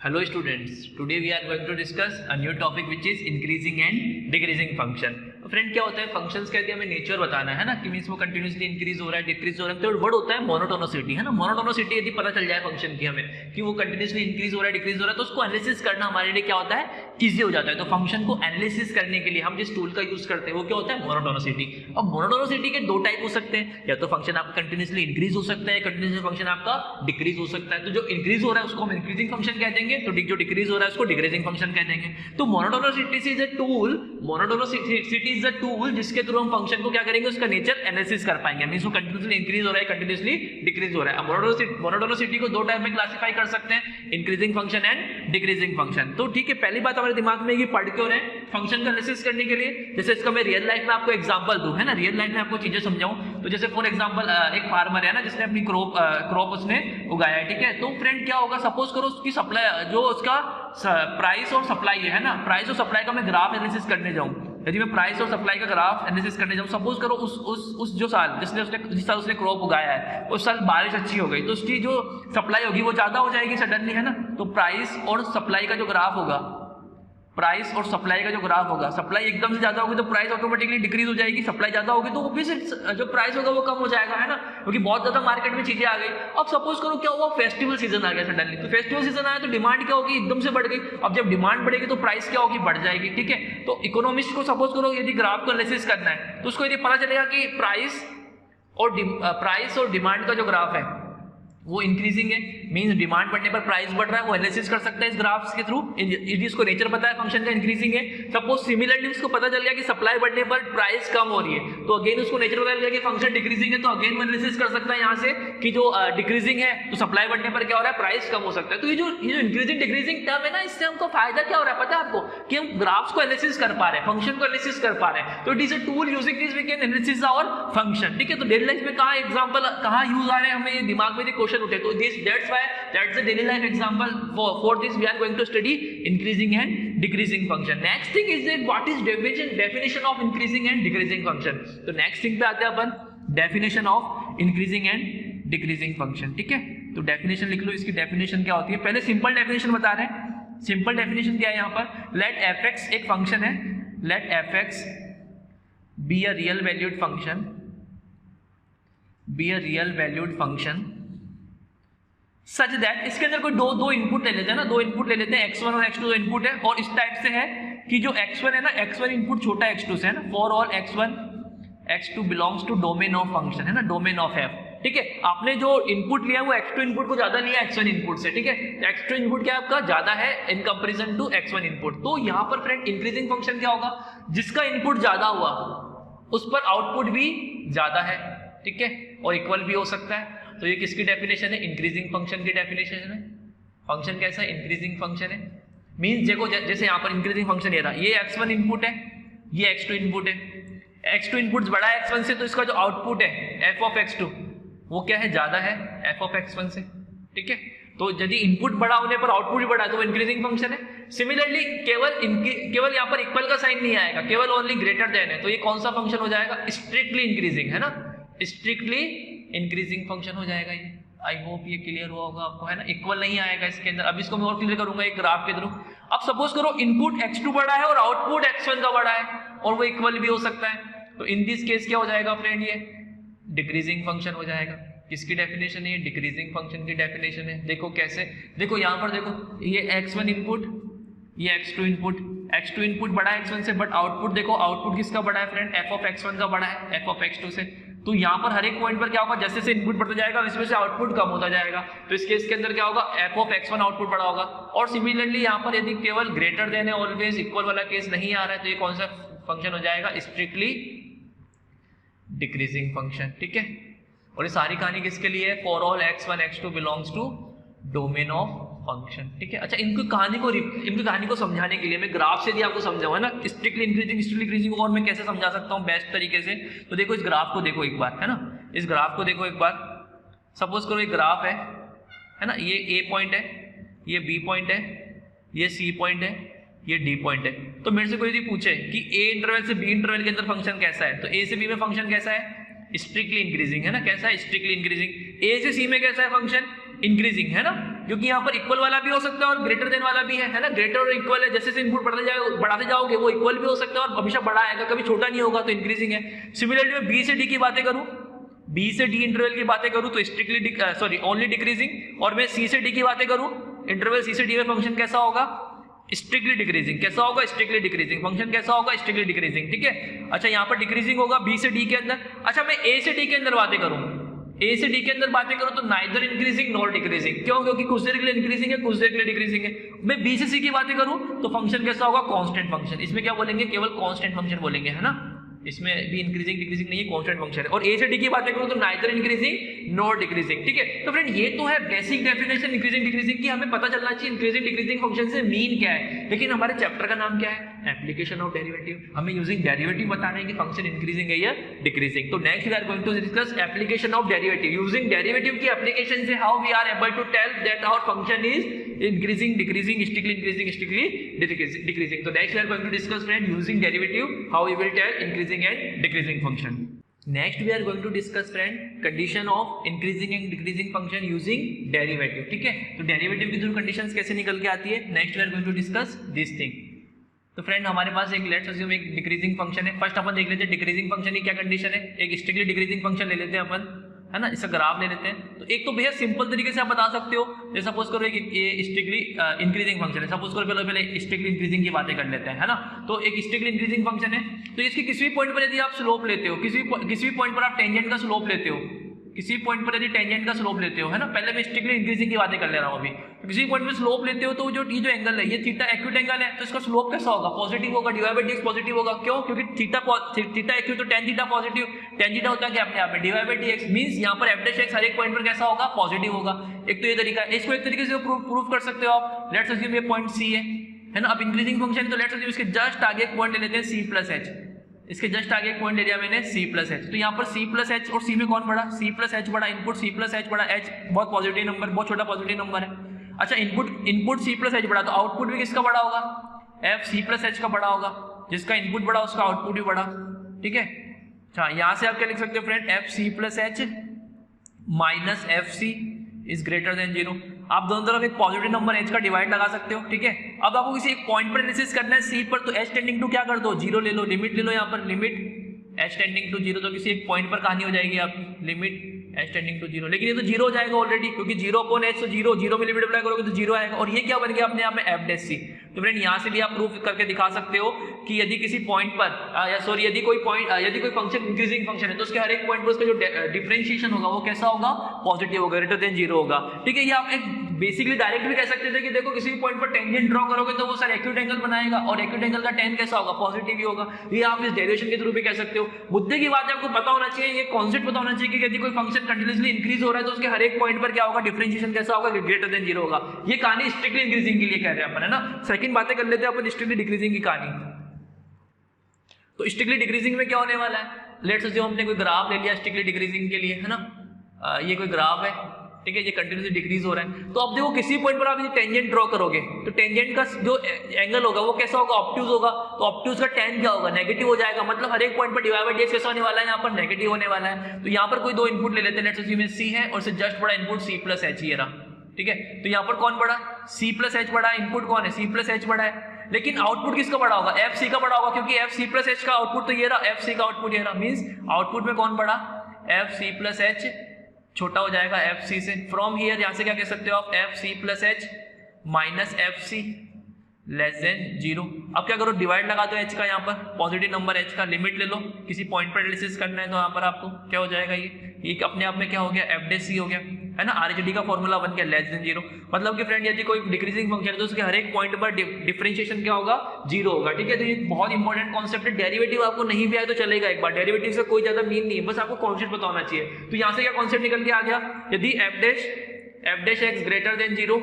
Hello students, today we are going to discuss a new topic which is increasing and decreasing function. Friend क्या होता है functions कहते हैं हमें nature बताना है ना कि मींस वो कंटिन्यूसली इंक्रीज हो रहा है डिक्रीज हो रहा है। तो वर्ड होता है मोनोटोनोसिटी है ना। मोनोटोनोसिटी यदि पता चल जाए फंक्शन की हमें कि वो कंटिन्यूसली इंक्रीज हो रहा है डिक्रीज हो रहा है तो उसको एनालिसिस करना हमारे लिए क्या होता है इजी हो जाता है। तो फंक्शन को एनालिसिस करने के लिए हम जिस टूल का यूज करते हैं वो क्या होता है मोनोटोनोसिटी। अब मोनोटोनोसिटी के दो टाइप हो सकते हैं, या तो फंक्शन आपका कंटिन्यूसली इंक्रीज हो सकता है, कंटिन्यूसली फंक्शन आपका डिक्रीज हो सकता है। तो जो इंक्रीज हो रहा है उसको हम इंक्रीजिंग फंक्शन कह देंगे, तो जो डिक्रीज हो रहा है उसको डिक्रीजिंग फंक्शन कह देंगे। तो मोनोटोनोसिटी इज अ टूल जिसके थ्रू हम फंक्शन को क्या करेंगे उसका नेचर एनालिसिस कर पाएंगे। मींस वो कंटिन्यूसली इंक्रीज हो रहा है कंटिन्यूसली डिक्रीज हो रहा है। अब मोनोटोनोसिटी को दो टाइप में क्लासिफाई कर सकते हैं, increasing function and decreasing function. तो ठीक है, पहली बात हमारे दिमाग में ये पढ़ के हो रहे हैं फंक्शन का एनालिसिस करने के लिए। जैसे इसका मैं रियल लाइफ में आपको एग्जांपल दूं है ना, रियल लाइफ में आपको चीजें समझाऊं। तो जैसे फॉर एग्जांपल एक फार्मर है ना जिसने अपनी क्रॉप उसने उगाया है, ठीक है। तो फ्रेंड क्या होगा, सपोज करो उसकी सप्लाई जो उसका प्राइस और सप्लाई है ना, प्राइस और सप्लाई का मैं ग्राफ एनालिसिस करने जाऊं। यदि मैं प्राइस और सप्लाई का ग्राफ एनालिसिस करने जाऊं, सपोज करो उस जो साल जिस साल उसने क्रॉप उगाया है उस साल बारिश अच्छी हो गई तो उसकी जो सप्लाई होगी वो ज्यादा हो जाएगी सडनली है ना। तो प्राइस और सप्लाई का जो ग्राफ होगा, प्राइस और सप्लाई का जो ग्राफ होगा, सप्लाई एकदम से ज्यादा होगी तो प्राइस ऑटोमेटिकली डिक्रीज हो जाएगी, सप्लाई ज्यादा होगी तो ऑब्वियसली जो प्राइस होगा वो कम हो जाएगा है ना, क्योंकि बहुत ज्यादा मार्केट में चीजें आ गई। अब सपोज करो क्या हुआ, फेस्टिवल सीजन आ गया सडनली। तो फेस्टिवल सीजन आया तो डिमांड क्या होगी, एकदम से बढ़ गई। अब जब डिमांड बढ़ेगी तो प्राइस क्या होगी, बढ़ जाएगी, ठीक है। तो इकोनॉमिस्ट को सपोज करो यदि ग्राफ को एनालिसिस करना है तो उसको यदि पता चलेगा कि प्राइस और डिमांड का जो ग्राफ है वो इंक्रीजिंग है, मींस डिमांड बढ़ने पर प्राइस बढ़ रहा है, वो एनालिसिस कर सकता है इस ग्राफ्स के थ्रू। यदि इसको नेचर पता है फंक्शन का इंक्रीजिंग है। सपोज सिमिलरली उसको पता चल गया कि सप्लाई बढ़ने पर प्राइस कम हो रही है तो अगेन उसको नेचर पता चल गया कि फंक्शन डिक्रीजिंग है, तो अगेन वो एनालिसिस कर सकता है यहाँ से कि जो डिक्रीजिंग है तो सप्लाई बढ़ने पर क्या हो रहा है, प्राइस कम हो सकता है। तो ये जो इंक्रीजिंग डिक्रीजिंग टर्म है ना, इससे हमको फायदा क्या हो रहा है पता है आपको, कि हम ग्राफ्स को एनालिसिस कर पा रहे हैं, फंक्शन को एनालिसिस कर पा रहे हैं। तो it is a tool using this we can analysis our function, ठीक है। तो डेली लाइफ में कहाँ एग्जांपल कहाँ यूज आ रहे हैं, हमें दिमाग में क्वेश्चन उठे तो that's the daily life example. For this we are going to study increasing and decreasing function. Next thing is that what is definition of increasing and decreasing function. तो next thing पे आते हैं अपन definition of increasing and decreasing function, ठीक है। तो definition लिख लो, इसकी definition क्या होती है। पहले simple definition बता रहे हैं। simple definition क्या है यहाँ पर, let fx एक function है, let fx be a real valued function such that, इसके अंदर कोई दो इनपुट ले लेते हैं ना, दो इनपुट ले लेते हैं x1 और x2 दो इनपुट है, और इस टाइप से है कि जो x1 है ना, x1 इनपुट छोटा x2 से है ना, for all x1 x2 belongs to domain of function है ना, डोमेन ऑफ f, ठीक है। आपने जो इनपुट लिया वो x2 इनपुट को ज्यादा लिया x1 इनपुट से, ठीक है। x2 इनपुट क्या आपका ज्यादा है in comparison to x1 input. तो यहाँ पर फ्रेंड इंक्रीजिंग फंक्शन क्या होगा, जिसका इनपुट ज्यादा हुआ उस पर आउटपुट भी ज्यादा है, ठीक है, और इक्वल भी हो सकता है। तो ये किसकी डेफिनेशन है, इंक्रीजिंग फंक्शन की डेफिनेशन है। फंक्शन कैसा है, इंक्रीजिंग फंक्शन है। मींस देखो जैसे यहाँ पर इंक्रीजिंग फंक्शन ये रहा, ये x1 इनपुट है, ये x2 इनपुट है। x2 इनपुट बड़ा है x1 से, तो इसका जो आउटपुट है f of x2 वो क्या है, ज्यादा है f of x1 से, ठीक है। तो यदि इनपुट बड़ा होने पर आउटपुट भी बड़ा है तो वो इंक्रीजिंग फंक्शन है। सिमिलरली केवल यहाँ पर इक्वल का साइन नहीं आएगा, केवल ओनली ग्रेटर देन है, तो ये कौन सा फंक्शन हो जाएगा, स्ट्रिक्टली इंक्रीजिंग है ना, स्ट्रिक्टली इंक्रीजिंग फंक्शन हो जाएगा ये। आई होप ये क्लियर हुआ होगा आपको है ना। इक्वल नहीं आएगा इसके अंदर, अब इसको मैं और क्लियर करूंगा एक ग्राफ के थ्रू। अब सपोज करो इनपुट x2 बड़ा है और आउटपुट x1 का बड़ा है, और वो इक्वल भी हो सकता है। तो इन दिस केस क्या हो जाएगा फ्रेंड, ये डिक्रीजिंग फंक्शन हो जाएगा। किसकी डेफिनेशन है, ये डिक्रीजिंग फंक्शन की डेफिनेशन है। देखो कैसे, देखो यहाँ पर देखो, ये x1 इनपुट, ये x2 इनपुट बड़ा है x1 से, बट आउटपुट देखो, आउटपुट किसका बड़ा है फ्रेंड, f of x1 का बड़ा है f of x2 से। तो यहाँ पर हर एक पॉइंट पर क्या होगा, जैसे जैसे इनपुट बढ़ता जाएगा इसमें से आउटपुट कम होता जाएगा। तो इस केस के अंदर क्या होगा, f of x1 आउटपुट बड़ा होगा। और सिमिलरली यहाँ पर यदि केवल ग्रेटर देन है, ऑलवेज इक्वल वाला केस नहीं आ रहा है, तो ये कौन सा फंक्शन हो जाएगा, स्ट्रिक्टली डिक्रीजिंग फंक्शन, ठीक है। और ये सारी कहानी किसके लिए है, for all x1 x2 belongs to domain of function, ठीक है। अच्छा, इनकी कहानी को समझाने के लिए मैं ग्राफ से भी आपको समझाऊं है ना, स्ट्रिक्टली इंक्रीजिंग और मैं कैसे समझा सकता हूं बेस्ट तरीके से। तो देखो इस ग्राफ को देखो एक बार है ना, इस ग्राफ को देखो एक बार। सपोज करो एक ग्राफ है ना, ये ए पॉइंट है, ये बी पॉइंट है, ये सी पॉइंट है, ये डी पॉइंट है। तो मेरे से कोई यदि पूछे कि ए इंटरवल से बी इंटरवल के अंदर फंक्शन कैसा है, तो ए से बी में फंक्शन कैसा है, स्ट्रिक्टली इंक्रीजिंग है ना, कैसा है, स्ट्रिक्टली इंक्रीजिंग। ए से सी में कैसा है फंक्शन, इंक्रीजिंग है ना, क्योंकि यहाँ पर इक्वल वाला भी हो सकता है और ग्रेटर देन वाला भी है ना, ग्रेटर और इक्वल है, जैसे इनपुट बढ़ाते जाओगे वो इक्वल भी हो सकता है और हमेशा बड़ा आएगा, कभी छोटा नहीं होगा, तो इंक्रीजिंग है। सिमिलरली मैं बी से डी की बातें करूँ, बी से डी इंटरवल की बातें करूँ तो स्ट्रिक्टली ओनली डिक्रीजिंग, और मैं सी से डी की बातें करूँ, इंटरवल सी से डी में फंक्शन कैसा होगा, स्ट्रिक्टली डिक्रीजिंग। कैसा होगा, स्ट्रिक्टली डिक्रीजिंग। फंक्शन कैसा होगा, स्ट्रिक्टली डिक्रीजिंग, ठीक है। अच्छा यहाँ पर डिक्रीजिंग होगा बी से डी के अंदर। अच्छा मैं ए से डी के अंदर बातें करूँ, ए से डी के अंदर बातें करूँ तो नाइदर इंक्रीजिंग नॉर डिक्रीजिंग। क्यों, क्योंकि कुछ देर के लिए इंक्रीजिंग है, कुछ देर के लिए डिक्रीजिंग है। मैं बी से सी की बातें करूँ तो फंक्शन कैसा होगा, कांस्टेंट फंक्शन। इसमें क्या बोलेंगे, केवल कांस्टेंट फंक्शन बोलेंगे, है ना, इसमें भी इंक्रीजिंग डिक्रीजिंग नहीं है, कांस्टेंट फंक्शन है। और ए से डी की बातें करूं तो नाइदर इंक्रीजिंग नॉर डिक्रीजिंग, ठीक है। तो फ्रेंड ये तो है बेसिक डेफिनेशन इंक्रीजिंग डिक्रीजिंग की, हमें पता चलना चाहिए इंक्रीजिंग डिक्रीजिंग फंक्शन से मीन क्या है। लेकिन हमारे चैप्टर का नाम क्या है, एप्लीकेशन ऑफ डेरिवेटिव। हमें यूजिंग डेरिवेटिव बताना है कि फंक्शन इंक्रीजिंग है या डिक्रीजिंग। तो next we are going to discuss application of derivative. Using derivative की एप्लीकेशन से how we are able to tell that our function is increasing decreasing strictly increasing strictly decreasing. तो next we are going to discuss friend using derivative how we will tell increasing and decreasing function. Next we are going to discuss friend condition of increasing and decreasing function using derivative, ठीक है। तो derivative की through conditions कैसे निकल के आती है, next we are going to discuss this thing। तो फ्रेंड हमारे पास एक लेट्स अज्यूम एक डिक्रीजिंग फंक्शन है। फर्स्ट अपन देख लेते हैं डिक्रीजिंग फंक्शन की क्या कंडीशन है। एक स्ट्रिक्टली डिक्रीजिंग फंक्शन ले लेते हैं अपन, है ना, इसका ग्राफ ले लेते हैं। तो एक तो भैया सिंपल तरीके से आप बता सकते हो, जैसे सपोज करो एक ये स्ट्रिक्टली इंक्रीजिंग फंक्शन है। सपोज करो पहले स्ट्रिक्टली इंक्रीजिंग की बातें कर लेते हैं, है ना। तो एक स्ट्रिक्टली इंक्रीजिंग फंक्शन है, तो इसके किसी भी पॉइंट पर यदि आप स्लोप लेते हो, किसी भी पॉइंट पर आप टेंजेंट का स्लोप लेते हो, किसी पॉइंट पर यदि टेंजेंट का स्लोप लेते हो, है ना, पहले मैं स्ट्रिक्टली इंक्रीजिंग की बातें कर ले रहा हूँ अभी। तो किसी पॉइंट पे स्लोप लेते हो तो जो एंगल है ये थीटा एक्यूट एंगल है, तो इसका स्लोप कैसा होगा, पॉजिटिव होगा, डिवाइड बाय dx पॉजिटिव होगा। क्यों, क्योंकि थीटा एक्यूट तो tan theta positive, tan theta होता है क्या अपने आप में डिवाइड बाय dx, मींस यहां पर f डैश x हर एक पॉइंट पर कैसा होगा, पॉजिटिव होगा। एक तो ये तरीका है, इसको एक तरीके से प्रूव कर सकते हो आप। लेट्स अज्यूम ये पॉइंट c है ना। अब इंक्रीजिंग फंक्शन तो लेट्स अज्यूम इसके जस्ट आगे एक पॉइंट ले लेते हैं c प्लस h। इसके जस्ट आगे एक पॉइंट ले लिया मैंने c प्लस h। तो यहाँ पर c प्लस h और c में कौन बड़ा, c प्लस h बड़ा, इनपुट c प्लस h बड़ा, h बहुत पॉजिटिव नंबर, बहुत छोटा पॉजिटिव नंबर है। अच्छा इनपुट c प्लस h बड़ा, तो आउटपुट भी किसका बड़ा होगा, f c प्लस h का बड़ा होगा। जिसका इनपुट बड़ा उसका आउटपुट भी बड़ा, ठीक है। अच्छा यहाँ से आप क्या लिख सकते हो friend, f c plus h minus f c is greater than 0। आप दोनों तरफ एक पॉजिटिव नंबर h का डिवाइड लगा सकते हो, ठीक है। अब आपको किसी एक पॉइंट पर एनालिसिस करना है c पर, तो h टेंडिंग टू क्या कर दो, 0 ले लो, लिमिट ले लो यहाँ पर, लिमिट h टेंडिंग टू 0। तो किसी एक पॉइंट पर कहानी हो जाएगी आपकी, लिमिट h टेंडिंग टू 0। लेकिन ये तो 0 हो जाएगा ऑलरेडी, क्योंकि 0 अपॉन h, तो 0 में लिमिट अप्लाई करोगे तो 0 आएगा। और ये क्या बन गया अपने आप में f डैश c। तो फ्रेंड यहाँ से भी आप प्रूफ करके दिखा सकते हो कि यदि किसी पॉइंट पर यदि कोई फंक्शन इंक्रीजिंग फंक्शन है तो उसके हर एक पॉइंट पर उसका जो डिफरेंशिएशन होगा वो कैसा होगा, पॉजिटिव होगा, ग्रेटर देन 0 होगा, ठीक है। ये आप एक बेसिकली डायरेक्ट भी कह सकते थे कि देखो किसी भी पॉइंट पर टेंजेंट ड्रॉ करोगे तो वो सर एक्यूट एंगल बनाएगा, और एक्यूट एंगल का tan कैसा होगा, पॉजिटिव ही होगा। ये आप इस डेरिवेशन के थ्रू भी कह सकते हो। मुद्दे की बात है आपको पता होना चाहिए, ये कॉन्सेप्ट पता होना चाहिए कि यदि कोई फंक्शन कंटिन्यूअसली इंक्रीज हो रहा है तो उसके हर एक पॉइंट पर क्या होगा, डिफरेंशिएशन कैसा होगा, ग्रेटर देन 0 होगा। ये कहानी स्ट्रिक्टली इंक्रीजिंग के लिए कह रहे हैं अपन, है ना। सेकंड बातें कर लेते हैं अपन स्ट्रिक्टली डिक्रीजिंग की कहानी। तो स्ट्रिक्टली डिक्रीजिंग में क्या होने वाला है, लेट्स अज्यूम हमने कोई ग्राफ ले लिया स्ट्रिक्टली डिक्रीजिंग के लिए, है ना। ये कोई ग्राफ है, ठीक है, ये कंटिन्यूसली डिक्रीज हो रहा है। तो अब देखो किसी पॉइंट पर आप ये टेंजेंट ड्रॉ करोगे तो टेंजेंट का जो एंगल होगा वो कैसा होगा, ऑब्ट्यूज होगा। तो ऑब्ट्यूज का tan क्या होगा, नेगेटिव हो जाएगा। मतलब हर एक पॉइंट पर डिवाइड बाय dx कैसा होने वाला है, यहाँ पर नेगेटिव होने वाला है। तो यहाँ पर कोई दो इनपुट ले लेते हैं, लेट्स अज्यूम c है और इससे जस्ट बड़ा इनपुट c प्लस h ये रहा, ठीक है। तो यहाँ पर कौन बड़ा, c प्लस h बड़ा, इनपुट कौन है, c प्लस h बड़ा है। लेकिन आउटपुट किसका बड़ा होगा, एफ सी का बड़ा होगा, क्योंकि एफ सी प्लस एच का आउटपुट तो ये रहा, एफ सी का आउटपुट ये रहा। मींस आउटपुट में कौन बड़ा, एफ सी प्लस एच छोटा हो जाएगा एफ सी से। फ्रॉम हियर यहाँ से क्या कह सकते हो आप, f c plus h minus f c less than 0। अब क्या करो, डिवाइड लगा दो h का, यहाँ पर पॉजिटिव नंबर h का, लिमिट ले लो, किसी पॉइंट पर एनालिसिस करना है तो यहाँ पर आपको क्या हो जाएगा, ये अपने आप में क्या हो गया, एफ डे सी हो गया, है ना। आरएचडी का फॉर्मूला बन गया लेस देन 0। मतलब कि फ्रेंड यदि कोई डिक्रीजिंग फंक्शन है तो उसके हर एक पॉइंट पर डिफरेंशिएशन क्या होगा, 0 होगा, ठीक है। तो ये बहुत इंपॉर्टेंट कॉन्सेप्ट है। डेरिवेटिव आपको नहीं भी आए तो चलेगा, एक बार डेरिवेटिव से कोई ज्यादा मीन नहीं है, बस आपको कॉन्सेप्ट पता होना चाहिए। तो यहाँ से क्या कॉन्सेप्ट निकल के आ गया, यदि f dash x greater than 0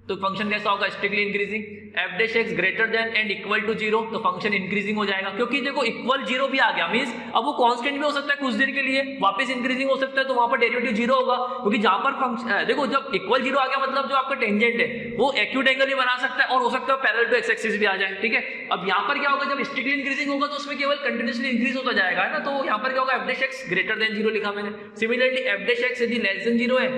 तो फंक्शन कैसा होगा, strictly increasing. F dash x greater than and equal to 0 तो फंक्शन इंक्रीजिंग हो जाएगा, क्योंकि देखो इक्वल 0 भी आ गया, मींस अब वो कांस्टेंट भी हो सकता है कुछ देर के लिए, वापस इंक्रीजिंग हो सकता है, तो वहां पर डेरिवेटिव 0 होगा। क्योंकि जहां पर फंक्शन देखो जब इक्वल 0 आ गया मतलब जो आपका टेंजेंट है वो एक्यूट एंगल भी बना सकता है और हो सकता है पैरेलल टू एक्स एक्सिस भी आ जाए, ठीक है। अब यहाँ पर क्या होगा, जब स्ट्रिक्टली इंक्रीजिंग होगा तो उसमें केवल कंटिन्यूअसली इंक्रीज होता जाएगा, है ना। तो यहाँ पर क्या होगा, f dash x greater than 0 लिखा मैंने। सिमिलरली एफ डैश एक्स यदि लेस देन 0 है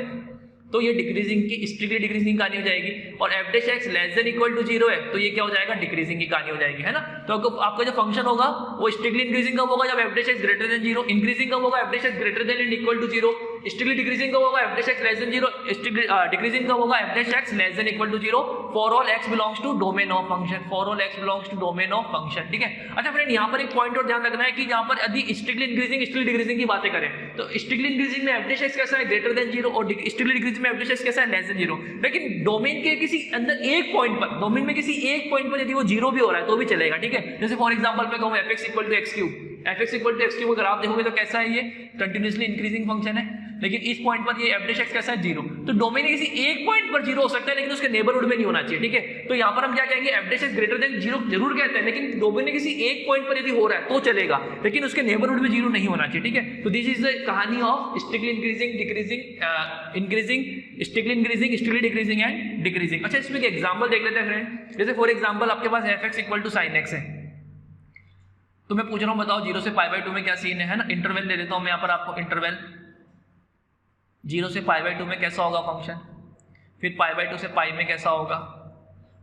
तो ये डिक्रीजिंग की स्ट्रिक्टली डिक्रीजिंग कहानी हो जाएगी। और f dash x less than equal to 0 है तो ये क्या हो जाएगा, डिक्रीजिंग की कहानी हो जाएगी, है ना। तो आपका जो फंक्शन होगा वो स्ट्रिक्टली इंक्रीजिंग कब होगा, जब f dash x greater than 0, increasing कब होगा, f dash x greater than and equal to 0, strictly decreasing कब होगा, f dash x less than 0, strictly decreasing कब होगा, f dash x less than equal to 0 for all x belongs to domain of function, for all x belongs to domain of function, ठीक है। अच्छा friend, यहाँ पर एक point और ध्यान रखना है कि यहाँ पर यदि स्ट्रिक्टली इंक्रीजिंग स्ट्रिक्टली डिक्रीजिंग की बातें करें तो स्ट्रिक्टली इंक्रीजिंग में एफ डैश एक्स कैसा है, ग्रेटर देन 0, और स्ट्रिक्टली डिक्रीजिंग में एफ डैश एक्स कैसा है, लेस देन 0। लेकिन डोमेन के किसी अंदर एक पॉइंट पर, डोमेन में किसी एक पॉइंट पर यदि वो 0 भी हो रहा है तो भी चलेगा, ठीक है। जैसे फॉर एग्जांपल मैं कहूं fx equal to x cube, fx equal to x cube अगर आप देखोगे तो कैसा है, ये कंटिन्यूअसली इंक्रीजिंग फंक्शन है, लेकिन इस पॉइंट पर ये एफ डैश एक्स कैसा है, 0। तो डोमेन किसी एक पॉइंट पर 0 हो सकता है लेकिन उसके नेबरहुड में नहीं होना चाहिए, ठीक है। तो यहाँ पर हम क्या कहेंगे, F dash x greater than 0 जरूर कहते हैं, लेकिन डोमेन में किसी एक पॉइंट पर यदि हो रहा है तो चलेगा, लेकिन उसके नेबरहुड में 0 नहीं होना चाहिए, ठीक है। तो दिस इज द कहानी of strictly increasing, decreasing, increasing, strictly increasing, strictly decreasing and decreasing. अच्छा, इसमें एक एग्जांपल देख लेते हैं फ्रेंड। जैसे फॉर एग्जांपल आपके पास F X equal to sine X है, तो मैं पूछ रहा हूं बताओ 0 से पाई बाई 2 में क्या सीन है ना। इंटरवल दे देता हूं मैं यहाँ पर आपको, इंटरवल 0 से पाई बाई 2 में कैसा होगा फंक्शन, फिर पाई बाई 2 से पाई में कैसा होगा,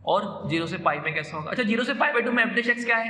और 0 से पाई में कैसा होगा। अच्छा, 0 से पाई बाई 2 में एफ डैश एक्स क्या है,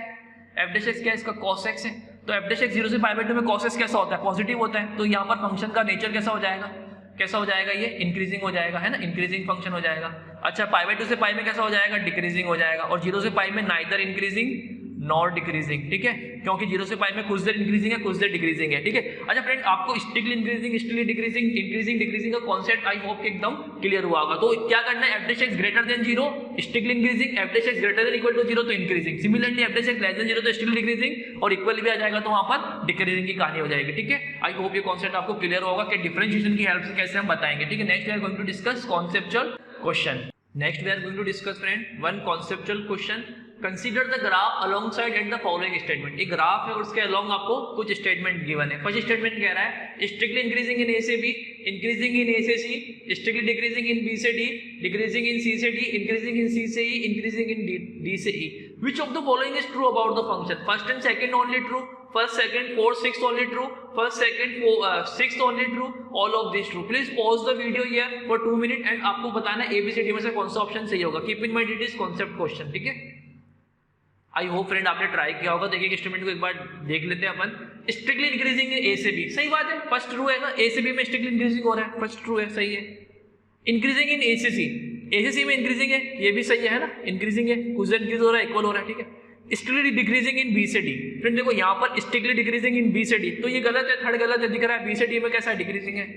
एफ डैश एक्स क्या है, इसका cos x है। तो एफ डैश एक्स 0 से पाई बाई 2 में cos x कैसा होता है, पॉजिटिव होता है। तो यहाँ पर फंक्शन का नेचर कैसा हो जाएगा, कैसा हो जाएगा, ये इंक्रीजिंग हो जाएगा, है ना, इंक्रीजिंग फंक्शन हो जाएगा। अच्छा, पाई बाई 2 से पाई में कैसा हो जाएगा, डिक्रीजिंग हो जाएगा। और 0 से पाई में नाइदर इंक्रीजिंग नॉर डिक्रीजिंग, ठीक है, क्योंकि 0 से पाई में कुछ देर इंक्रीजिंग है, कुछ देर डिक्रीजिंग है, ठीक है। अच्छा फ्रेंड, आपको strictly increasing, strictly decreasing, increasing decreasing का कॉन्सेप्ट आई होप कि एकदम क्लियर हुआ होगा। तो क्या करना है, f dash x greater than 0 strictly increasing, f dash x greater than equal to 0 तो increasing, similarly f dash x less than 0 तो स्ट्रिक्टली डिक्रीजिंग, और इक्वल भी आ जाएगा तो वहां पर डिक्रीजिंग की कहानी हो जाएगी, ठीक है। आई होप ये कॉन्सेप्ट आपको क्लियर होगा कि डिफरेंशिएशन की हेल्प से कैसे हम बताएंगे, ठीक है। Next we are going to discuss conceptual question. Next we are going to discuss friend one conceptual question. Consider the graph alongside at the following statement. एक ग्राफ है और उसके अलोंग आपको कुछ स्टेटमेंट गिवन है। First statement कह रहा है स्ट्रिक्टली इंक्रीजिंग इन ए से बी, इंक्रीजिंग इन ए से सी, स्ट्रिक्टली डिक्रीजिंग इन बी से डी, डिक्रीजिंग इन सी से डी, इंक्रीजिंग इन सी से ई, इंक्रीजिंग इन डी से E. Which of the following is true about the function. First and second only true, first second fourth sixth only true, first second sixth only true, all of this true. Please pause the video here for 2 minute and आपको बताना ABCD में से कौन सा option सही होगा। Keep in mind it is concept question, ठीक है। आई होप फ्रेंड आपने ट्राई किया होगा। देखिए स्टेटमेंट को एक बार देख लेते हैं अपन। स्ट्रिक्टली इंक्रीजिंग ए से बी, सही बात है, फर्स्ट ट्रू है ना, ए से बी में स्ट्रिक्टली इंक्रीजिंग हो रहा है, फर्स्ट ट्रू है, सही है। इंक्रीजिंग इन ए से सी, ए से सी में इंक्रीजिंग है, ये भी सही है ना, इंक्रीजिंग है, कुछ देर इंक्रीज हो रहा है, इक्वल हो रहा है, ठीक है। स्ट्रिक्टली डिक्रीजिंग इन बी से डी, फ्रेंड देखो यहाँ पर स्ट्रिक्टली डिक्रीजिंग इन बी से डी, तो ये गलत है, थर्ड गलत है, दिख रहा है। बी से डी में कैसा है, डिक्रीजिंग है।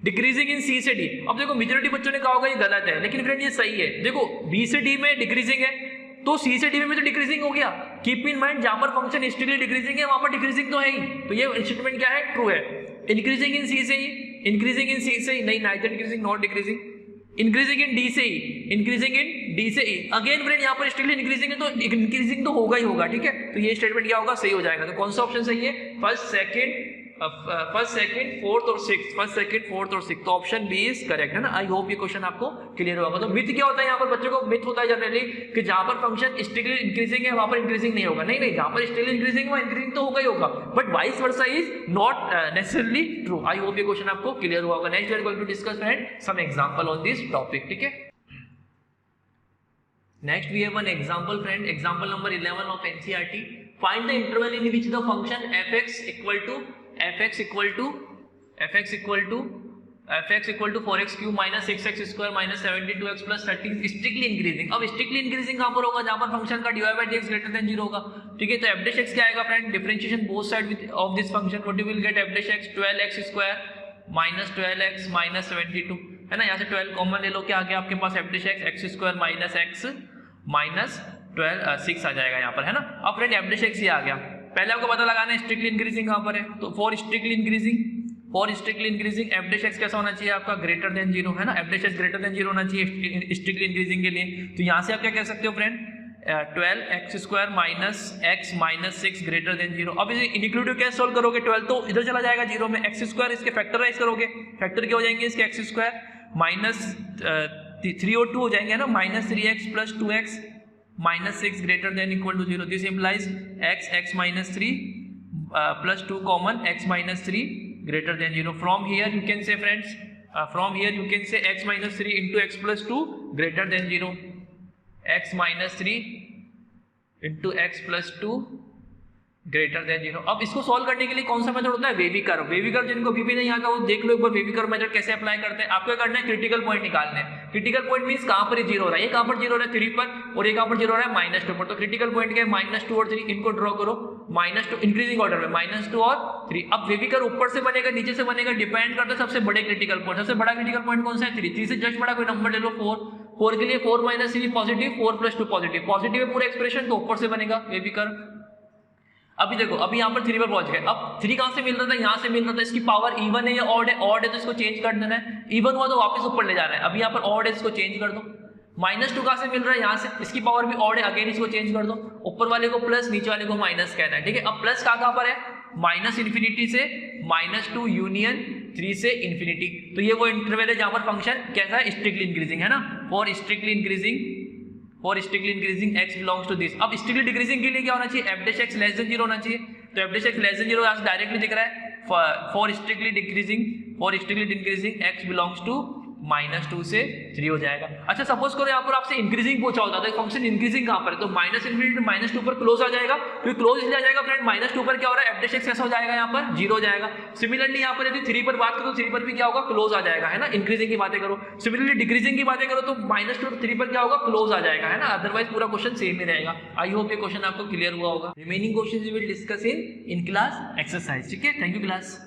डिक्रीजिंग इन सी से डी, अब देखो मेजॉरिटी बच्चों ने कहा होगा ये गलत है, लेकिन फ्रेंड ये सही है। देखो बी से डी में डिक्रीजिंग है तो सी से डी में तो डिक्रीजिंग हो गया। कीप इन माइंड जहां पर फंक्शन स्ट्रिक्टली डिक्रीजिंग है वहां पर डिक्रीजिंग तो है ही, तो ये स्टेटमेंट क्या है, ट्रू है। इंक्रीजिंग इन सी से ही, इंक्रीजिंग इन सी से ही नहीं, neither increasing not decreasing. Increasing in D से ही, इंक्रीजिंग इन डी से ही, अगेन फ्रेंड यहाँ पर स्ट्रिक्टली इंक्रीजिंग है तो इंक्रीजिंग तो होगा ही होगा, ठीक है। तो ये स्टेटमेंट क्या होगा, सही हो जाएगा। तो कौन सा ऑप्शन सही है, फर्स्ट सेकंड फोर्थ और सिक्स्थ, फर्स्ट सेकंड फोर्थ और सिक्स्थ, तो ऑप्शन बी इज करेक्ट, है ना। आई होप ये क्वेश्चन आपको क्लियर होगा। तो मिथ क्या होता है यहाँ पर, बच्चों को मिथ होता है जनरली कि जहां पर फंक्शन स्ट्रिक्टली इंक्रीजिंग है वहां पर इंक्रीजिंग नहीं होगा। नहीं नहीं, जहां पर स्ट्रिक्टली इंक्रीजिंग है वहां इंक्रीजिंग तो होगा ही होगा, but vice versa is not necessarily true. I hope ये क्वेश्चन आपको क्लियर हुआ होगा। Next we are going to discuss friend some example on this topic, ठीक है। Next we have one example friend, example number 11 of NCERT. Find the interval in which the function fx equal to 4x cube minus 6x square minus 72x plus 13 strictly increasing। अब strictly increasing कहाँ पर होगा, जहाँ पर function का dy by dx greater than 0 होगा, ठीक है। तो f dash x क्या आएगा friend, differentiation both side of this function, what you will get f dash x 12x square minus 12x minus 72, है ना। यहाँ से 12 कॉमन ले लो, क्या आ गया आपके पास, f dash x square minus x minus 12 6 आ जाएगा यहाँ पर, है ना। अब फ्रेंड f dash x ये आ गया, पहले आपको पता लगाना है स्ट्रिक्टली इंक्रीजिंग कहाँ पर है, तो for strictly increasing f dash x कैसा होना चाहिए आपका, ग्रेटर देन 0, है ना। f dash x greater than 0 होना चाहिए स्ट्रिक्टली इंक्रीजिंग के लिए। तो यहाँ से आप क्या कह सकते हो friend, 12x square minus x minus 6 greater than 0। अब इसे इनक्लूडिव कैसे सोल्व करोगे, 12 तो इधर चला जाएगा 0 में, x स्क्वायर इसके फैक्टराइज करोगे, फैक्टर क्या हो जाएंगे इसके, x स्क्वायर माइनस 3 और 2 हो जाएंगे, है ना, minus 3x plus 2x minus 6 greater than equal to 0। This implies x minus 3 plus 2 common x minus 3 greater than 0। From here you can say friends from here you can say x minus 3 into x plus 2 greater than 0, x minus 3 into x plus 2 greater than 0। अब इसको solve करने के लिए कौन सा method होता है, wavy curve. Wavy curve जिनको अभी भी नहीं आता वो देख लो एक बार वेवी कर्व मेथड कैसे अप्लाई करते हैं। आपको करना है क्रिटिकल पॉइंट निकालने हैं। क्रिटिकल पॉइंट मींस कहां पर जीरो हो रहा है, ये कहां पर जीरो हो रहा है 3 पर और ये कहां पर जीरो हो रहा है -2 पर। तो क्रिटिकल पॉइंट क्या है -2 और 3, इनको ड्रॉ करो -2 इंक्रीजिंग ऑर्डर में -2 और 3। अब वेवी कर्व ऊपर से बनेगा नीचे से बनेगा, डिपेंड करता है सबसे बड़े क्रिटिकल पॉइंट। सबसे बड़ा क्रिटिकल पॉइंट कौन सा है 3 से जस्ट बड़ा कोई नंबर ले लो 4 के लिए 4 - 3 पॉजिटिव, 4 + 2 पॉजिटिव। पॉजिटिव है पूरा एक्सप्रेशन तो ऊपर से बनेगा वेवी कर्व। अभी देखो अभी यहाँ पर 3 पर पहुंच गए। अब 3 कहां से मिल रहा था, यहाँ से मिल रहा था। इसकी पावर इवन है या ऑड है, ऑड है तो इसको चेंज कर देना है, इवन हुआ तो वापस ऊपर ले जाना है। अभी यहाँ पर ऑड है इसको चेंज कर दो। -2 कहां से मिल रहा है, यहाँ से, इसकी पावर भी ऑड है, अगेन इसको चेंज कर दो। ऊपर वाले को प्लस नीचे वाले को माइनस कहना है, ठीक है। अब प्लस कहां पर है, -∞ से -2 यूनियन 3 से इंफिनिटी। तो ये वो इंटरवल है जहां पर फंक्शन कैसा है, स्ट्रिक्टली इंक्रीजिंग है ना। For strictly increasing x belongs to this. अब स्ट्रिक्टली डिक्रीजिंग के लिए क्या होना चाहिए, f' लेस देन 0 होना चाहिए। तो f' लेस देन 0 यहाँ से डायरेक्टली दिख रहा है। For strictly decreasing x belongs to -2 से 3 हो जाएगा। अच्छा सपोज करो यहाँ पर आपसे इंक्रीजिंग पूछा होता तो फंक्शन इंक्रीजिंग कहाँ पर है, तो -∞ to -2 पर क्लोज आ जाएगा। फिर क्लोज इसलिए आ जाएगा फ्रेंड, -2 पर क्या हो रहा है, f' कैसा हो जाएगा, यहाँ पर 0 हो जाएगा। सिमिलरली यहाँ पर यदि 3 पर बात करो, 3 पर भी क्या होगा, क्लोज आ जाएगा, है ना। इंक्रीजिंग की बातें करो, सिमिलरली डिक्रीजिंग की बातें करो तो -2 to 3 पर क्या होगा, क्लोज आ जाएगा, है ना। अदरवाइज पूरा क्वेश्चन सेम ही रहेगा। आई होप ये क्वेश्चन आपको क्लियर हुआ होगा। Remaining question we will discuss in class exercise, ठीक है। Thank you class.